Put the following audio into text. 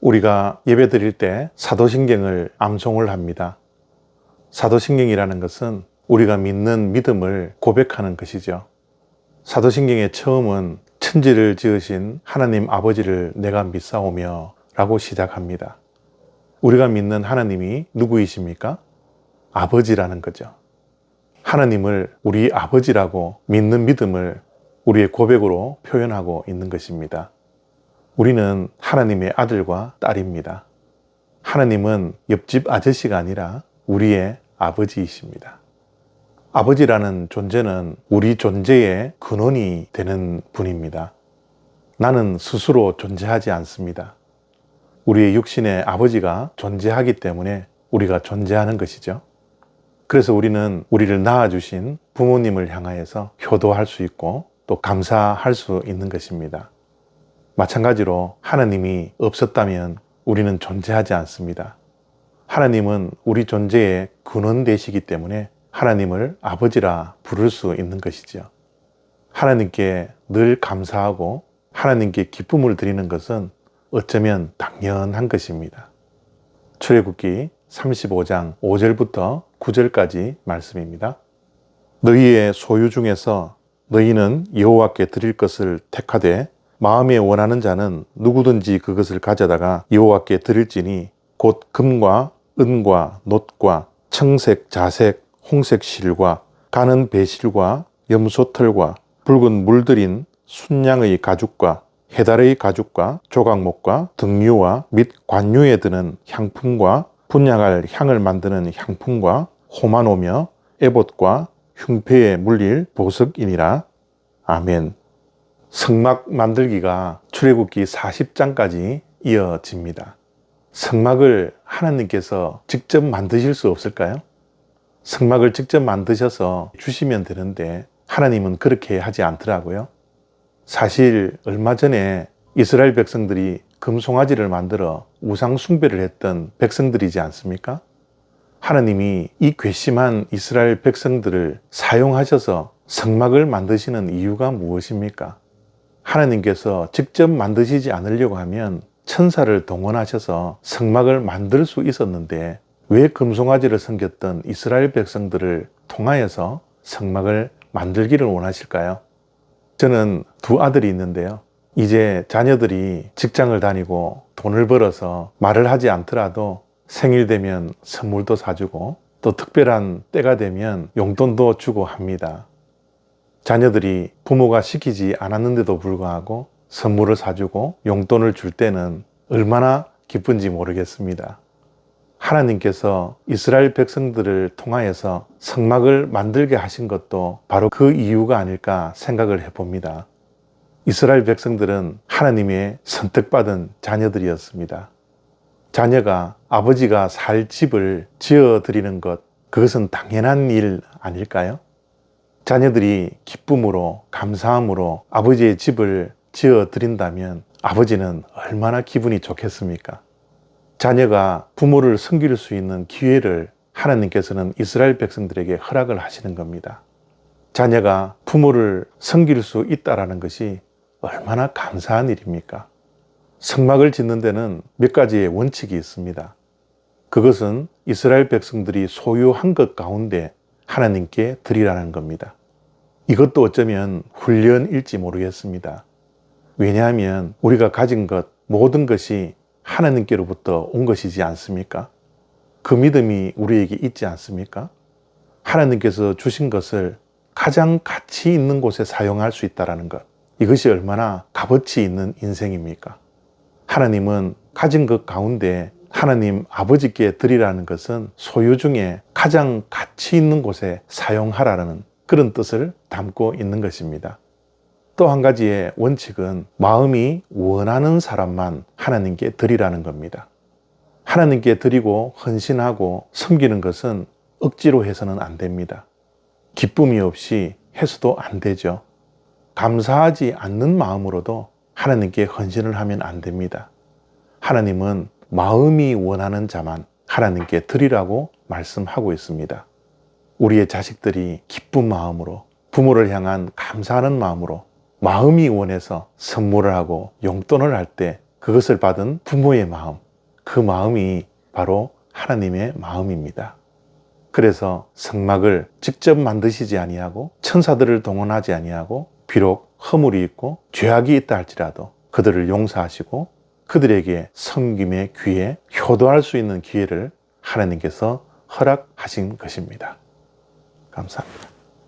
우리가 예배 드릴 때 사도신경을 암송을 합니다. 사도신경이라는 것은 우리가 믿는 믿음을 고백하는 것이죠. 사도신경의 처음은 천지를 지으신 하나님 아버지를 내가 믿사오며 라고 시작합니다. 우리가 믿는 하나님이 누구이십니까? 아버지라는 거죠. 하나님을 우리 아버지라고 믿는 믿음을 우리의 고백으로 표현하고 있는 것입니다. 우리는 하나님의 아들과 딸입니다. 하나님은 옆집 아저씨가 아니라 우리의 아버지이십니다. 아버지라는 존재는 우리 존재의 근원이 되는 분입니다. 나는 스스로 존재하지 않습니다. 우리의 육신의 아버지가 존재하기 때문에 우리가 존재하는 것이죠. 그래서 우리는 우리를 낳아주신 부모님을 향하여서 효도할 수 있고 또 감사할 수 있는 것입니다. 마찬가지로 하나님이 없었다면 우리는 존재하지 않습니다. 하나님은 우리 존재의 근원 되시기 때문에 하나님을 아버지라 부를 수 있는 것이죠. 하나님께 늘 감사하고 하나님께 기쁨을 드리는 것은 어쩌면 당연한 것입니다. 출애굽기 35장 5절부터 9절까지 말씀입니다. 너희의 소유 중에서 너희는 여호와께 드릴 것을 택하되 마음에 원하는 자는 누구든지 그것을 가져다가 여호와께 드릴지니 곧 금과 은과 놋과 청색, 자색, 홍색 실과 가는 배실과 염소털과 붉은 물들인 순양의 가죽과 해달의 가죽과 조각목과 등류와 및 관유에 드는 향품과 분향할 향을 만드는 향품과 호마노며 에봇과 흉패에 물릴 보석이니라. 아멘. 성막 만들기가 출애굽기 40장까지 이어집니다. 성막을 하나님께서 직접 만드실 수 없을까요? 성막을 직접 만드셔서 주시면 되는데 하나님은 그렇게 하지 않더라고요. 사실 얼마 전에 이스라엘 백성들이 금송아지를 만들어 우상 숭배를 했던 백성들이지 않습니까? 하나님이 이 괘씸한 이스라엘 백성들을 사용하셔서 성막을 만드시는 이유가 무엇입니까? 하나님께서 직접 만드시지 않으려고 하면 천사를 동원하셔서 성막을 만들 수 있었는데 왜 금송아지를 섬겼던 이스라엘 백성들을 통하여서 성막을 만들기를 원하실까요? 저는 두 아들이 있는데요. 이제 자녀들이 직장을 다니고 돈을 벌어서 말을 하지 않더라도 생일 되면 선물도 사주고 또 특별한 때가 되면 용돈도 주고 합니다. 자녀들이 부모가 시키지 않았는데도 불구하고 선물을 사주고 용돈을 줄 때는 얼마나 기쁜지 모르겠습니다. 하나님께서 이스라엘 백성들을 통하여서 성막을 만들게 하신 것도 바로 그 이유가 아닐까 생각을 해봅니다. 이스라엘 백성들은 하나님의 선택받은 자녀들이었습니다. 자녀가 아버지가 살 집을 지어드리는 것, 그것은 당연한 일 아닐까요? 자녀들이 기쁨으로 감사함으로 아버지의 집을 지어드린다면 아버지는 얼마나 기분이 좋겠습니까? 자녀가 부모를 섬길 수 있는 기회를 하나님께서는 이스라엘 백성들에게 허락을 하시는 겁니다. 자녀가 부모를 섬길 수 있다는 것이 얼마나 감사한 일입니까? 성막을 짓는 데는 몇 가지의 원칙이 있습니다. 그것은 이스라엘 백성들이 소유한 것 가운데 하나님께 드리라는 겁니다. 이것도 어쩌면 훈련일지 모르겠습니다. 왜냐하면 우리가 가진 것, 모든 것이 하나님께로부터 온 것이지 않습니까? 그 믿음이 우리에게 있지 않습니까? 하나님께서 주신 것을 가장 가치 있는 곳에 사용할 수 있다는 것, 이것이 얼마나 값어치 있는 인생입니까? 하나님은 가진 것 가운데 하나님 아버지께 드리라는 것은 소유 중에 가장 가치 있는 곳에 사용하라는 그런 뜻을 담고 있는 것입니다. 또 한 가지의 원칙은 마음이 원하는 사람만 하나님께 드리라는 겁니다. 하나님께 드리고 헌신하고 섬기는 것은 억지로 해서는 안 됩니다. 기쁨이 없이 해서도 안 되죠. 감사하지 않는 마음으로도 하나님께 헌신을 하면 안 됩니다. 하나님은 마음이 원하는 자만 하나님께 드리라고 말씀하고 있습니다. 우리의 자식들이 기쁜 마음으로 부모를 향한 감사하는 마음으로 마음이 원해서 선물을 하고 용돈을 할 때 그것을 받은 부모의 마음, 그 마음이 바로 하나님의 마음입니다. 그래서 성막을 직접 만드시지 아니하고 천사들을 동원하지 아니하고 비록 허물이 있고 죄악이 있다 할지라도 그들을 용서하시고 그들에게 섬김의 기회, 효도할 수 있는 기회를 하나님께서 허락하신 것입니다. 감사합니다.